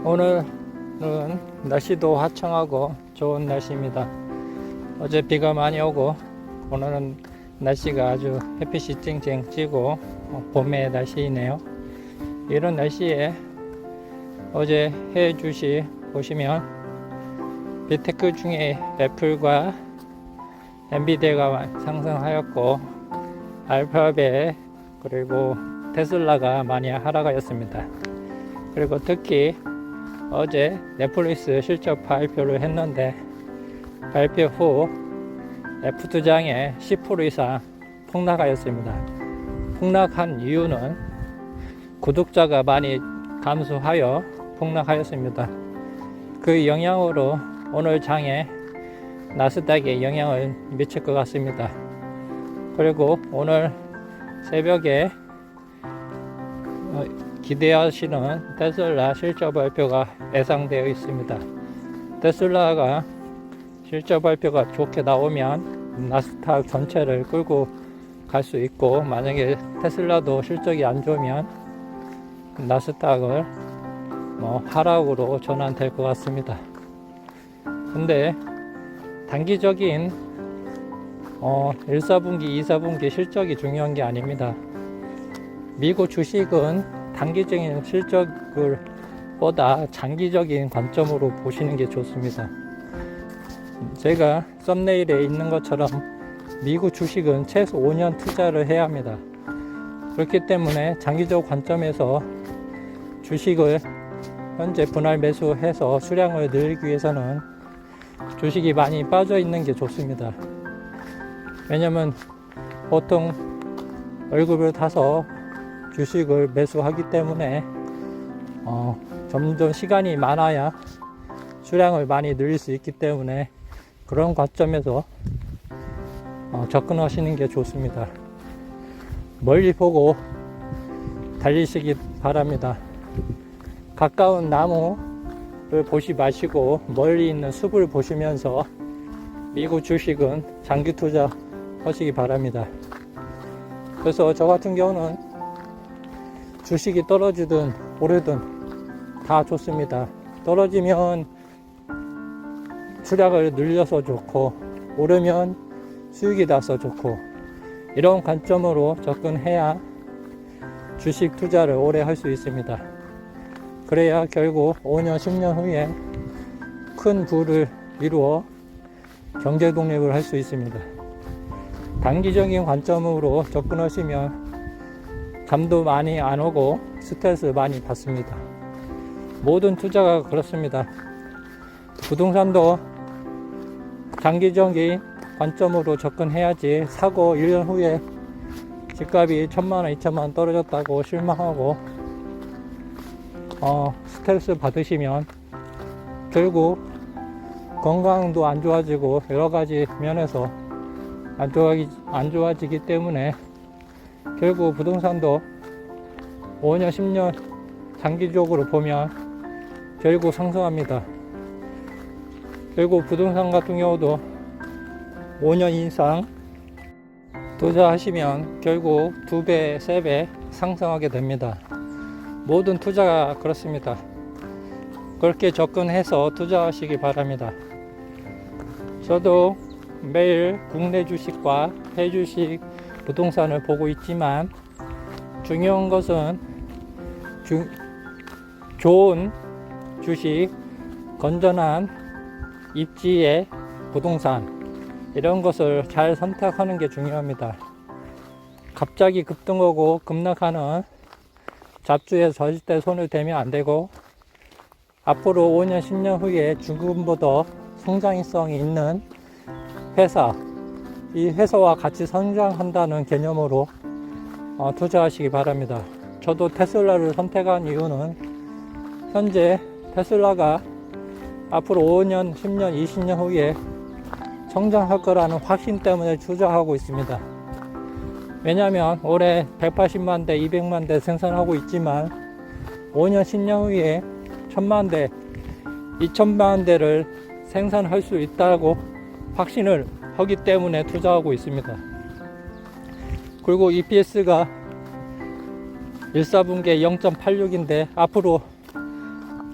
오늘은 날씨도 화창하고 좋은 날씨입니다. 어제 비가 많이 오고 오늘은 날씨가 아주 햇빛이 쨍쨍 찌고 봄의 날씨이네요. 이런 날씨에 어제 해외 주식 보시면 빅테크 중에 애플과 엔비디아가 상승하였고 알파벳 그리고 테슬라가 많이 하락하였습니다. 그리고 특히 어제 넷플릭스 실적 발표를 했는데 발표 후 F투장에 10% 이상 폭락하였습니다. 폭락한 이유는 구독자가 많이 감소하여 폭락하였습니다. 그 영향으로 오늘 장에 나스닥에 영향을 미칠 것 같습니다. 그리고 오늘 새벽에 기대하시는 테슬라 실적 발표가 예상되어 있습니다. 테슬라가 실적 발표가 좋게 나오면 나스닥 전체를 끌고 갈 수 있고, 만약에 테슬라도 실적이 안 좋으면 나스닥을 하락으로 전환될 것 같습니다. 근데 단기적인 1, 4분기, 2, 4분기 실적이 중요한 게 아닙니다. 미국 주식은 단기적인 실적을 보다 장기적인 관점으로 보시는 게 좋습니다. 제가 썸네일에 있는 것처럼 미국 주식은 최소 5년 투자를 해야 합니다. 그렇기 때문에 장기적 관점에서 주식을 현재 분할 매수해서 수량을 늘리기 위해서는 주식이 많이 빠져 있는 게 좋습니다. 왜냐면 보통 월급을 타서 주식을 매수하기 때문에 점점 시간이 많아야 수량을 많이 늘릴 수 있기 때문에 그런 관점에서 접근하시는 게 좋습니다. 멀리 보고 달리시기 바랍니다. 가까운 나무를 보시 마시고 멀리 있는 숲을 보시면서 미국 주식은 장기 투자 하시기 바랍니다. 그래서 저 같은 경우는 주식이 떨어지든 오르든 다 좋습니다. 떨어지면 수량을 늘려서 좋고 오르면 수익이 나서 좋고, 이런 관점으로 접근해야 주식 투자를 오래 할 수 있습니다. 그래야 결국 5년, 10년 후에 큰 부를 이루어 경제 독립을 할 수 있습니다. 단기적인 관점으로 접근하시면 잠도 많이 안 오고 스트레스 많이 받습니다. 모든 투자가 그렇습니다. 부동산도 장기적인 관점으로 접근해야지 사고 1년 후에 집값이 1,000만원, 2,000만원 떨어졌다고 실망하고 스트레스 받으시면 결국 건강도 안 좋아지고 여러가지 면에서 안 좋아지기 때문에 결국 부동산도 5년, 10년 장기적으로 보면 결국 상승합니다. 결국 부동산 같은 경우도 5년 이상 투자하시면 결국 2배, 3배 상승하게 됩니다. 모든 투자가 그렇습니다. 그렇게 접근해서 투자하시기 바랍니다. 저도 매일 국내 주식과 해외 주식 부동산을 보고 있지만 중요한 것은 좋은 주식, 건전한 입지의 부동산, 이런 것을 잘 선택하는 게 중요합니다. 갑자기 급등하고 급락하는 잡주에 절대 손을 대면 안 되고, 앞으로 5년, 10년 후에 지금보다 성장성이 있는 회사, 이 회사와 같이 성장한다는 개념으로 투자하시기 바랍니다. 저도 테슬라를 선택한 이유는 현재 테슬라가 앞으로 5년, 10년, 20년 후에 성장할 거라는 확신 때문에 투자하고 있습니다. 왜냐하면 올해 180만 대, 200만 대 생산하고 있지만 5년, 10년 후에 1000만 대, 2000만 대를 생산할 수 있다고 확신을 하기 때문에 투자하고 있습니다. 그리고 EPS가 1, 4분기에 0.86인데 앞으로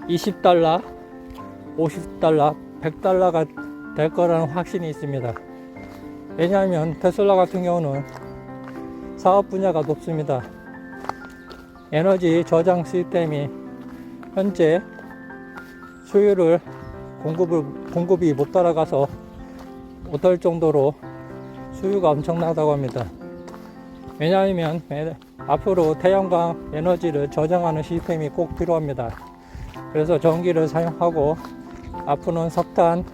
20달러, 50달러, 100달러가 될 거라는 확신이 있습니다. 왜냐하면 테슬라 같은 경우는 사업 분야가 높습니다. 에너지 저장 시스템이 현재 수요를 공급이 못 따라가서 못할 정도로 수요가 엄청나다고 합니다. 왜냐하면 앞으로 태양광 에너지를 저장하는 시스템이 꼭 필요합니다. 그래서 전기를 사용하고 앞으로는 석탄,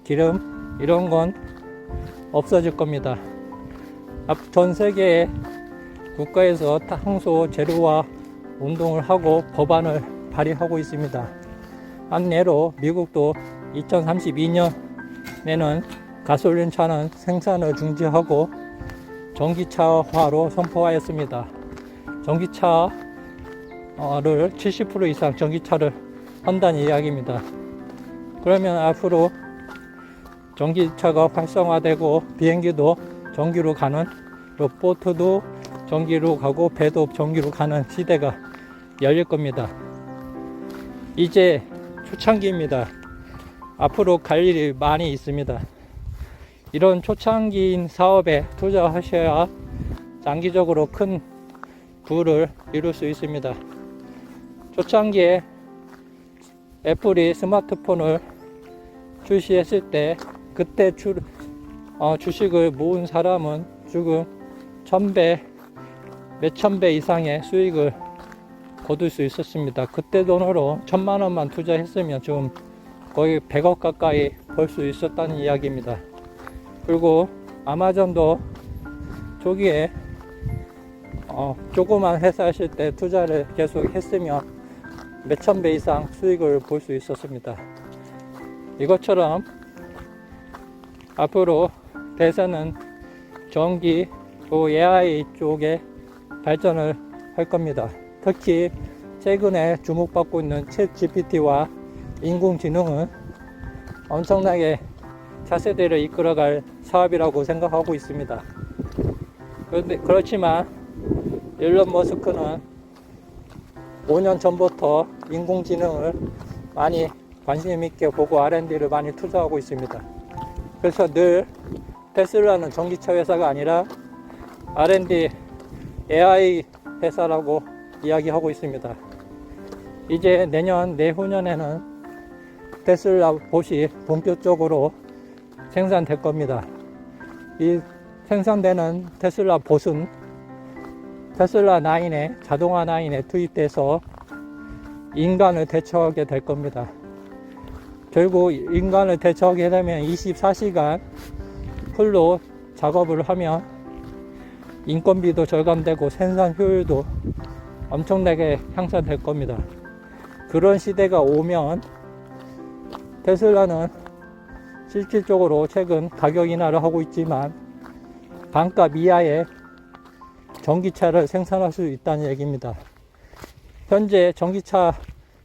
기름 이런 건 없어질 겁니다. 전 세계의 국가에서 탄소 제로화 운동을 하고 법안을 발의하고 있습니다. 한 예로 미국도 2032년에는 가솔린 차는 생산을 중지하고 전기차화로 선포하였습니다. 전기차를 70% 이상 전기차를 한다는 이야기입니다. 그러면 앞으로 전기차가 활성화되고 비행기도 전기로 가는, 로봇도 전기로 가고 배도 전기로 가는 시대가 열릴 겁니다. 이제 초창기입니다. 앞으로 갈 일이 많이 있습니다. 이런 초창기인 사업에 투자하셔야 장기적으로 큰 부를 이룰 수 있습니다. 초창기에 애플이 스마트폰을 출시했을 때 그때 주식을 모은 사람은 지금 1000배, 몇천 배 이상의 수익을 거둘 수 있었습니다. 그때 돈으로 1000만 원만 투자했으면 지금 거의 100억 가까이 벌 수 있었다는 이야기입니다. 그리고 아마존도 초기에 조그만 회사 하실 때 투자를 계속 했으면 몇천 배 이상 수익을 볼 수 있었습니다. 이것처럼 앞으로 대세는 전기, 또 AI 쪽에 발전을 할 겁니다. 특히 최근에 주목받고 있는 챗 GPT와 인공지능은 엄청나게 차세대를 이끌어갈 사업이라고 생각하고 있습니다. 그렇지만 일론 머스크는 5년 전부터 인공지능을 많이 관심 있게 보고 R&D를 많이 투자하고 있습니다. 그래서 늘 테슬라는 전기차 회사가 아니라 R&D AI 회사라고 이야기하고 있습니다. 이제 내년, 내후년에는 테슬라 봇이 본격적으로 생산될 겁니다. 이 생산되는 테슬라 봇은 테슬라 9에, 자동화 9에 투입돼서 인간을 대처하게 될 겁니다. 결국 인간을 대처하게 되면 24시간 풀로 작업을 하면 인건비도 절감되고 생산 효율도 엄청나게 향상될 겁니다. 그런 시대가 오면 테슬라는 실질적으로 최근 가격 인하를 하고 있지만 반값 이하의 전기차를 생산할 수 있다는 얘기입니다. 현재 전기차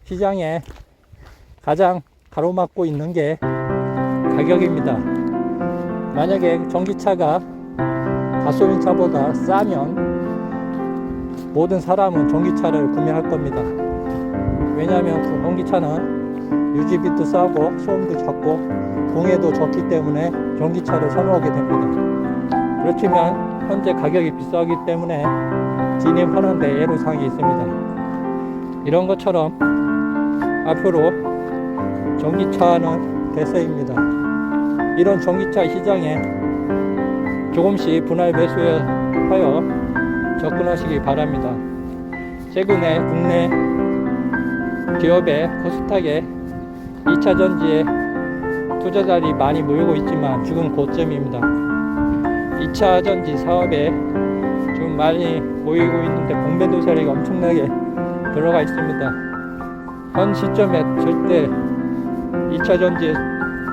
시장에 가장 가로막고 있는 게 가격입니다. 만약에 전기차가 가솔린차보다 싸면 모든 사람은 전기차를 구매할 겁니다. 왜냐하면 전기차는 유지비도 싸고 소음도 적고 공해도 적기 때문에 전기차를 선호하게 됩니다. 그렇지만 현재 가격이 비싸기 때문에 진입하는데 애로사항이 있습니다. 이런 것처럼 앞으로 전기차는 대세입니다. 이런 전기차 시장에 조금씩 분할 매수하여 접근하시기 바랍니다. 최근에 국내 기업의 코스닥에 2차전지에 투자자들이 많이 모이고 있지만 지금 고점입니다. 2차전지 사업에 좀 많이 모이고 있는데 공매도 세력이 엄청나게 들어가 있습니다. 현 시점에 절대 2차전지에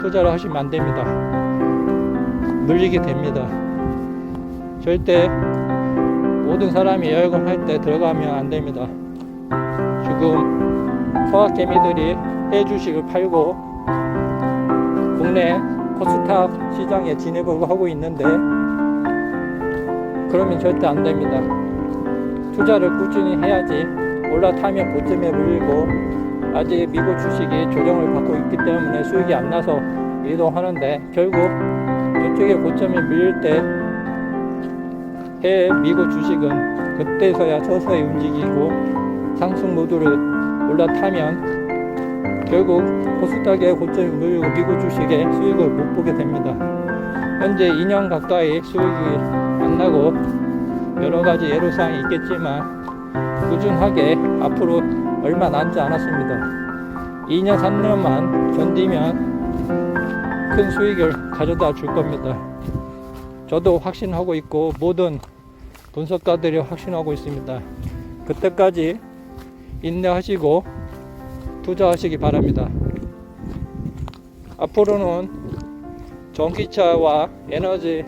투자를 하시면 안 됩니다. 물리게 됩니다. 절대 모든 사람이 열공할 때 들어가면 안 됩니다. 지금 소확개미들이 해주식을 팔고 국내 코스닥 시장에 진입을 하고 있는데 그러면 절대 안 됩니다. 투자를 꾸준히 해야지 올라타면 고점에 물리고 아직 미국 주식이 조정을 받고 있기 때문에 수익이 안 나서 이동하는데, 결국 저쪽에 고점이 밀릴 때 해외 미국 주식은 그때서야 서서히 움직이고 상승 모드를 올라타면 결국 코스닥의 고점이 밀리고 미국 주식의 수익을 못 보게 됩니다. 현재 2년 가까이 수익이 안 나고 여러 가지 애로사항이 있겠지만 꾸준하게 앞으로 얼마 남지 않았습니다. 2년 3년만 견디면 큰 수익을 가져다 줄 겁니다. 저도 확신하고 있고 모든 분석가들이 확신하고 있습니다. 그때까지 인내하시고 투자하시기 바랍니다. 앞으로는 전기차와 에너지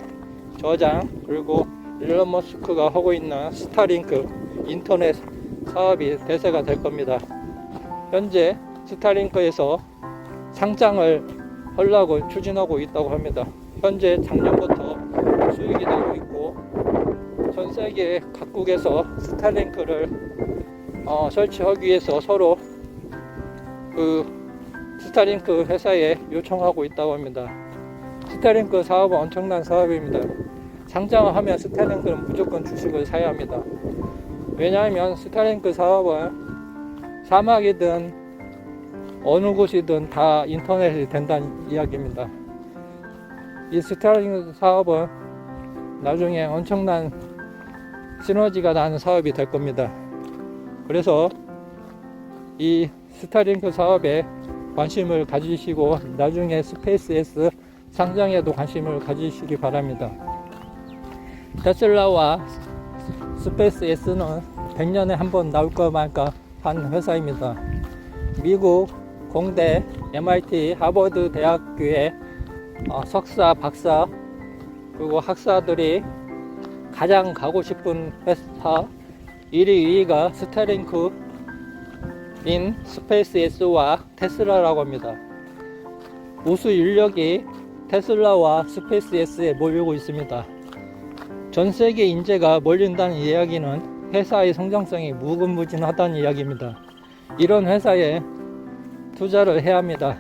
저장, 그리고 일론 머스크가 하고 있는 스타링크 인터넷 사업이 대세가 될 겁니다. 현재 스타링크에서 상장을 하려고 추진하고 있다고 합니다. 현재 작년부터 수익이 나고 있고 전 세계 각국에서 스타링크를 설치하기 위해서 서로 그 스타링크 회사에 요청하고 있다고 합니다. 스타링크 사업은 엄청난 사업입니다. 상장을 하면 스타링크는 무조건 주식을 사야 합니다. 왜냐하면 스타링크 사업은 사막이든 어느 곳이든 다 인터넷이 된다는 이야기입니다. 이 스타링크 사업은 나중에 엄청난 시너지가 나는 사업이 될 겁니다. 그래서 이 스타링크 사업에 관심을 가지시고 나중에 스페이스X 상장에도 관심을 가지시기 바랍니다. 테슬라와 스페이스X는 100년에 한 번 나올까 말까 한 회사입니다. 미국 공대, MIT, 하버드 대학교의 석사, 박사, 그리고 학사들이 가장 가고 싶은 회사 1위, 2위가 스타링크인 스페이스X와 테슬라라고 합니다. 우수 인력이 테슬라와 스페이스X에 몰리고 있습니다. 전 세계 인재가 몰린다는 이야기는 회사의 성장성이 무궁무진하다는 이야기입니다. 이런 회사에 투자를 해야 합니다.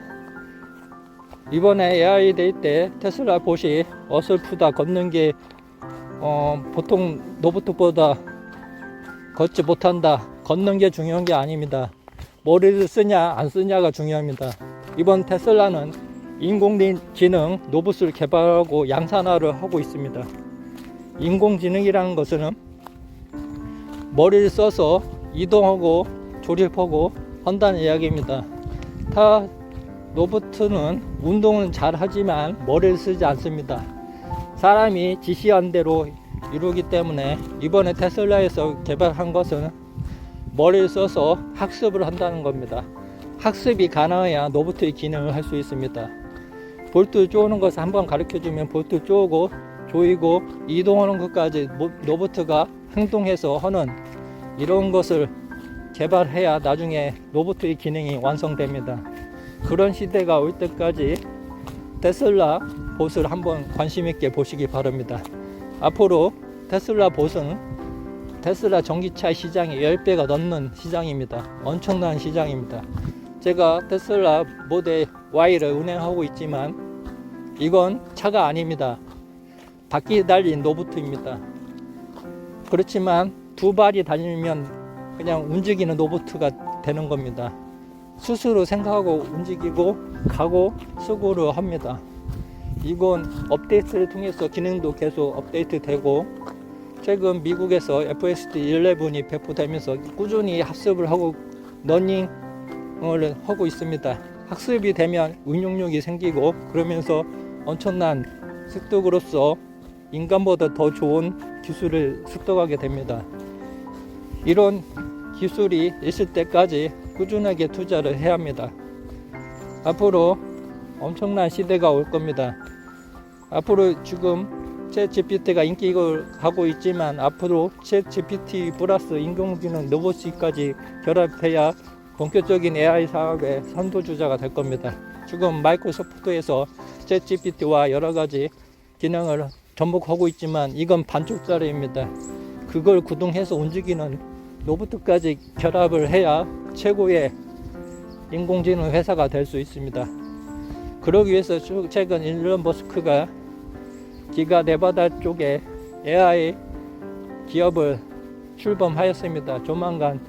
이번에 AI 데이 때 테슬라 봇이 어설프다, 걷는 게 보통 로봇보다 걷지 못한다, 걷는 게 중요한 게 아닙니다. 머리를 쓰냐 안 쓰냐가 중요합니다. 이번 테슬라는 인공지능 로봇을 개발하고 양산화를 하고 있습니다. 인공지능이라는 것은 머리를 써서 이동하고 조립하고 한다는 이야기입니다. 타 로봇은 운동은 잘 하지만 머리를 쓰지 않습니다. 사람이 지시한 대로 이루기 때문에 이번에 테슬라에서 개발한 것은 머리를 써서 학습을 한다는 겁니다. 학습이 가능해야 로봇의 기능을 할 수 있습니다. 볼트 쪼는 것을 한번 가르쳐주면 볼트 쪼고 조이고 이동하는 것까지 로봇가 행동해서 하는 이런 것을 개발해야 나중에 로봇의 기능이 완성됩니다. 그런 시대가 올 때까지 테슬라 봇을 한번 관심 있게 보시기 바랍니다. 앞으로 테슬라 봇은 테슬라 전기차 시장이 10배가 넘는 시장입니다. 엄청난 시장입니다. 제가 테슬라 모델 Y를 운행하고 있지만 이건 차가 아닙니다. 바퀴 달린 로봇입니다. 그렇지만 두 발이 달리면 그냥 움직이는 로봇가 되는 겁니다. 스스로 생각하고 움직이고 가고 수고를 합니다. 이건 업데이트를 통해서 기능도 계속 업데이트 되고 최근 미국에서 FSD11이 배포되면서 꾸준히 학습을 하고 러닝을 하고 있습니다. 학습이 되면 응용력이 생기고 그러면서 엄청난 습득으로서 인간보다 더 좋은 기술을 습득하게 됩니다. 이런 기술이 있을 때까지 꾸준하게 투자를 해야 합니다. 앞으로 엄청난 시대가 올 겁니다. 앞으로 지금 챗GPT가 인기를 하고 있지만 앞으로 챗GPT 플러스 인공지능 로봇까지 결합해야 본격적인 AI 사업의 선도주자가 될 겁니다. 지금 마이크로소프트에서 챗GPT와 여러 가지 기능을 접목하고 있지만 이건 반쪽짜리입니다. 그걸 구동해서 움직이는 로봇까지 결합을 해야 최고의 인공지능 회사가 될 수 있습니다. 그러기 위해서 최근 일론 머스크가 기가 네바다 쪽에 AI 기업을 출범하였습니다. 조만간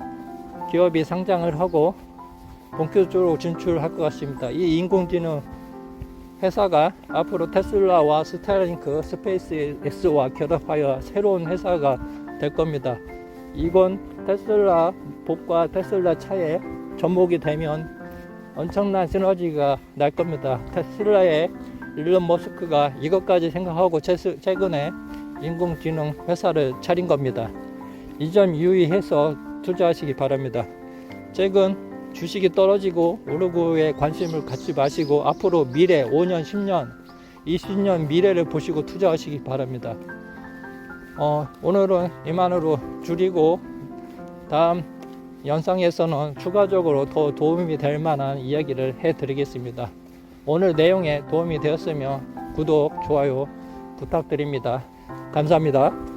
기업이 상장을 하고 본격적으로 진출할 것 같습니다. 이 인공지능 회사가 앞으로 테슬라와 스타링크, 스페이스X와 결합하여 새로운 회사가 될 겁니다. 이건 테슬라 법과 테슬라 차에 접목이 되면 엄청난 시너지가 날 겁니다. 테슬라의 일론 머스크가 이것까지 생각하고 최근에 인공지능 회사를 차린 겁니다. 이 점 유의해서 투자하시기 바랍니다. 최근 주식이 떨어지고 오르고에 관심을 갖지 마시고 앞으로 미래 5년, 10년, 20년 미래를 보시고 투자하시기 바랍니다. 오늘은 이만으로 줄이고 다음 영상에서는 추가적으로 더 도움이 될 만한 이야기를 해드리겠습니다. 오늘 내용에 도움이 되었으면 구독, 좋아요 부탁드립니다. 감사합니다.